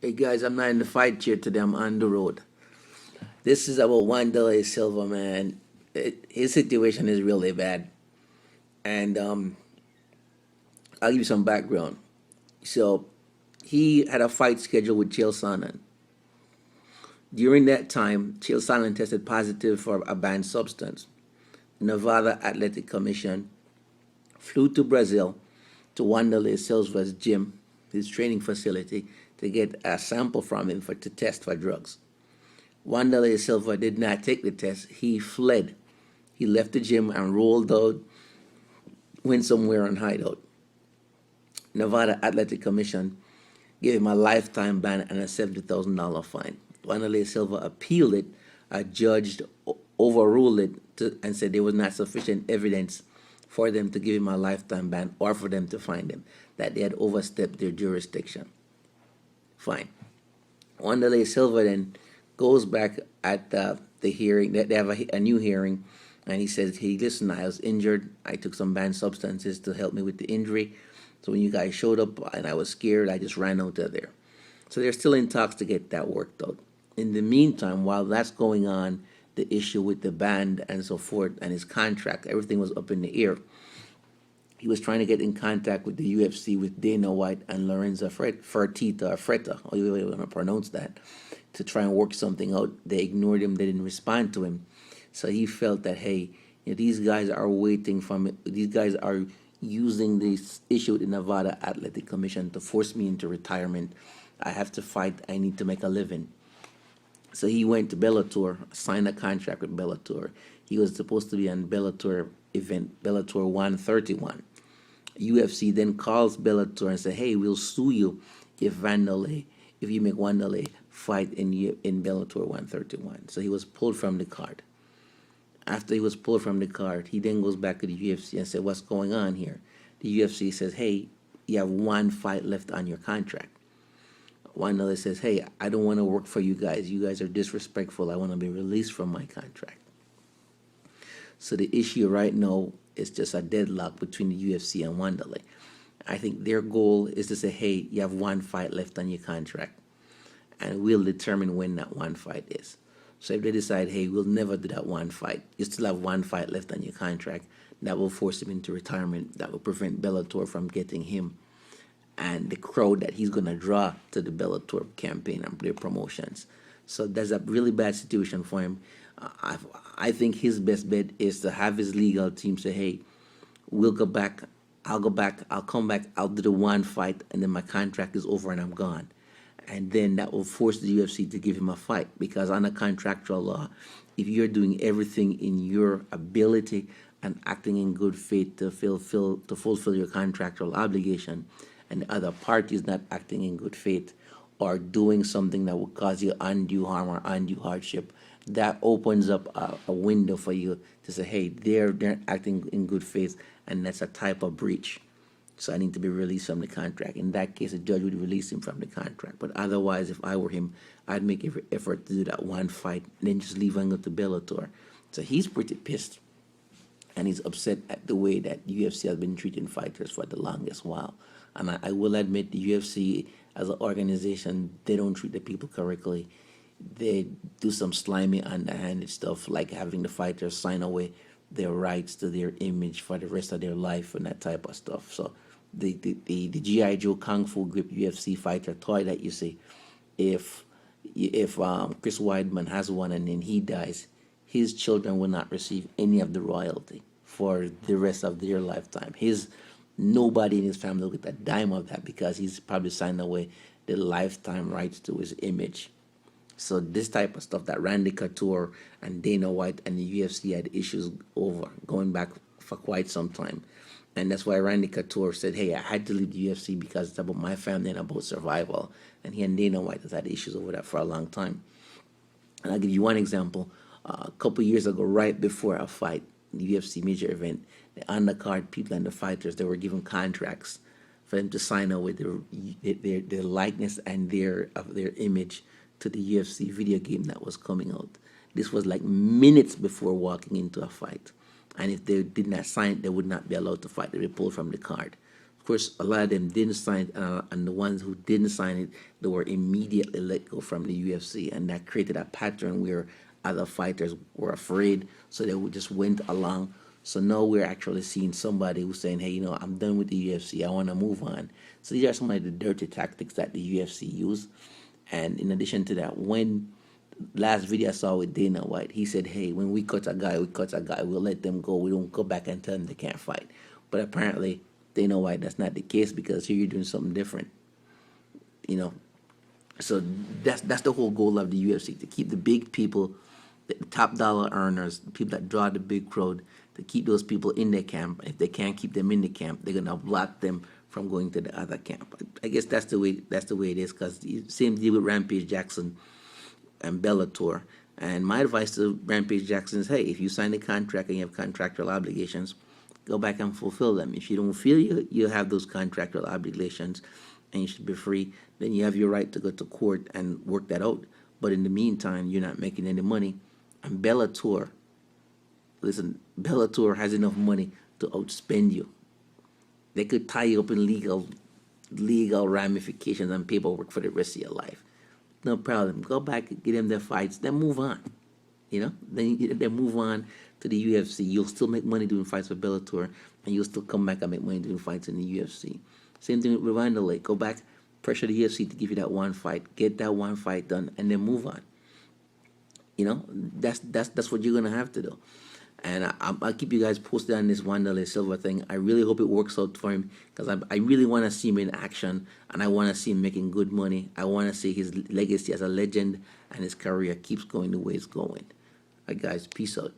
Hey guys, I'm not in the fight chair today. I'm on the road. This is about Wanderlei Silva, man. His situation is really bad, and I'll give you some background. So he had a fight scheduled with Chael Sonnen. During that time, Chael Sonnen tested positive for a banned substance. Nevada Athletic Commission flew to Brazil to Wanderlei Silva's gym, his training facility, to get a sample from him to test for drugs. Wanderlei Silva did not take the test. He fled. He left the gym and rolled out, went somewhere and hideout. Nevada Athletic Commission gave him a lifetime ban and a $70,000 fine. Wanderlei Silva appealed it. A judge overruled it and said there was not sufficient evidence for them to give him a lifetime ban or for them to find him, that they had overstepped their jurisdiction. Fine. Wanderlei Silva then goes back at the hearing. They have a new hearing, and he says, "Hey, listen, I was injured. I took some banned substances to help me with the injury. So when you guys showed up and I was scared, I just ran out of there." So they're still in talks to get that worked out. In the meantime, while that's going on, the issue with the band and so forth and his contract, everything was up in the air. He was trying to get in contact with the UFC, with Dana White and Lorenzo Fertitta, or Fretta, or you want to pronounce that, to try and work something out. They ignored him. They didn't respond to him. So he felt that, hey, these guys are waiting from it. These guys are using this issue with the Nevada Athletic Commission to force me into retirement. I have to fight. I need to make a living. So he went to Bellator, signed a contract with Bellator. He was supposed to be on Bellator event, Bellator 131. UFC then calls Bellator and says, "Hey, we'll sue you if you make Wanderlei fight in Bellator 131." So he was pulled from the card. After he was pulled from the card, he then goes back to the UFC and said, "What's going on here?" The UFC says, "Hey, you have one fight left on your contract." Wanderlei says, "Hey, I don't want to work for you guys. You guys are disrespectful. I want to be released from my contract." So the issue right now is just a deadlock between the UFC and Wanderlei. I think their goal is to say, "Hey, you have one fight left on your contract, and we'll determine when that one fight is." So if they decide, "Hey, we'll never do that one fight," you still have one fight left on your contract, that will force him into retirement. That will prevent Bellator from getting him and the crowd that he's going to draw to the Bellator campaign and their promotions. So that's a really bad situation for him. I think his best bet is to have his legal team say, "Hey, we'll go back. I'll go back. I'll come back. I'll do the one fight, and then my contract is over and I'm gone." And then that will force the UFC to give him a fight, because under contractual law, if you're doing everything in your ability and acting in good faith to fulfill your contractual obligation, and the other party is not acting in good faith or doing something that will cause you undue harm or undue hardship, that opens up a window for you to say, "Hey, they're acting in good faith, and that's a type of breach. So I need to be released from the contract." In that case, a judge would release him from the contract. But otherwise, if I were him, I'd make every effort to do that one fight and then just leave and go to Bellator. So he's pretty pissed, and he's upset at the way that UFC has been treating fighters for the longest while. And I will admit, the UFC as an organization, they don't treat the people correctly. They do some slimy, underhanded stuff, like having the fighters sign away their rights to their image for the rest of their life and that type of stuff. So the G.I. Joe Kung Fu Grip UFC fighter toy that you see, if Chris Weidman has one and then he dies, his children will not receive any of the royalty for the rest of their lifetime. Nobody in his family will get a dime of that, because he's probably signed away the lifetime rights to his image. So this type of stuff that Randy Couture and Dana White and the UFC had issues over going back for quite some time. And that's why Randy Couture said, "Hey, I had to leave the UFC because it's about my family and about survival." And he and Dana White has had issues over that for a long time. And I'll give you one example. A couple years ago, right before a fight, the UFC major event, the undercard people and the fighters, they were given contracts for them to sign up with their likeness and their image to the UFC video game that was coming out. This was like minutes before walking into a fight. And if they did not sign it, they would not be allowed to fight. They were pulled from the card. Of course, a lot of them didn't sign it, and the ones who didn't sign it, they were immediately let go from the UFC, and that created a pattern where other fighters were afraid, so they just went along. So now we're actually seeing somebody who's saying, "Hey, I'm done with the UFC. I want to move on." So these are some of the dirty tactics that the UFC use. And in addition to that, when last video I saw with Dana White, he said, "Hey, when we cut a guy, we cut a guy. We'll let them go. We don't go back and tell them they can't fight." But apparently, Dana White, that's not the case, because here you're doing something different. You know, so that's the whole goal of the UFC, to keep the big people, the top dollar earners, the people that draw the big crowd, to keep those people in their camp. If they can't keep them in the camp, they're gonna block them from going to the other camp. I guess that's the way it is. Because same deal with Rampage Jackson and Bellator. And my advice to Rampage Jackson is, hey, if you sign a contract and you have contractual obligations, go back and fulfill them. If you don't feel you have those contractual obligations and you should be free, then you have your right to go to court and work that out. But in the meantime, you're not making any money. And Bellator, listen, Bellator has enough money to outspend you. They could tie you up in legal ramifications and paperwork for the rest of your life. No problem. Go back, get them their fights, then move on. Then move on to the UFC. You'll still make money doing fights for Bellator, and you'll still come back and make money doing fights in the UFC. Same thing with Wanderlei. Go back, pressure the UFC to give you that one fight, get that one fight done, and then move on. That's what you're gonna have to do. And I'll keep you guys posted on this Wanderlei Silva thing. I really hope it works out for him, because I really want to see him in action, and I want to see him making good money. I want to see his legacy as a legend and his career keeps going the way it's going. All right, guys, peace out.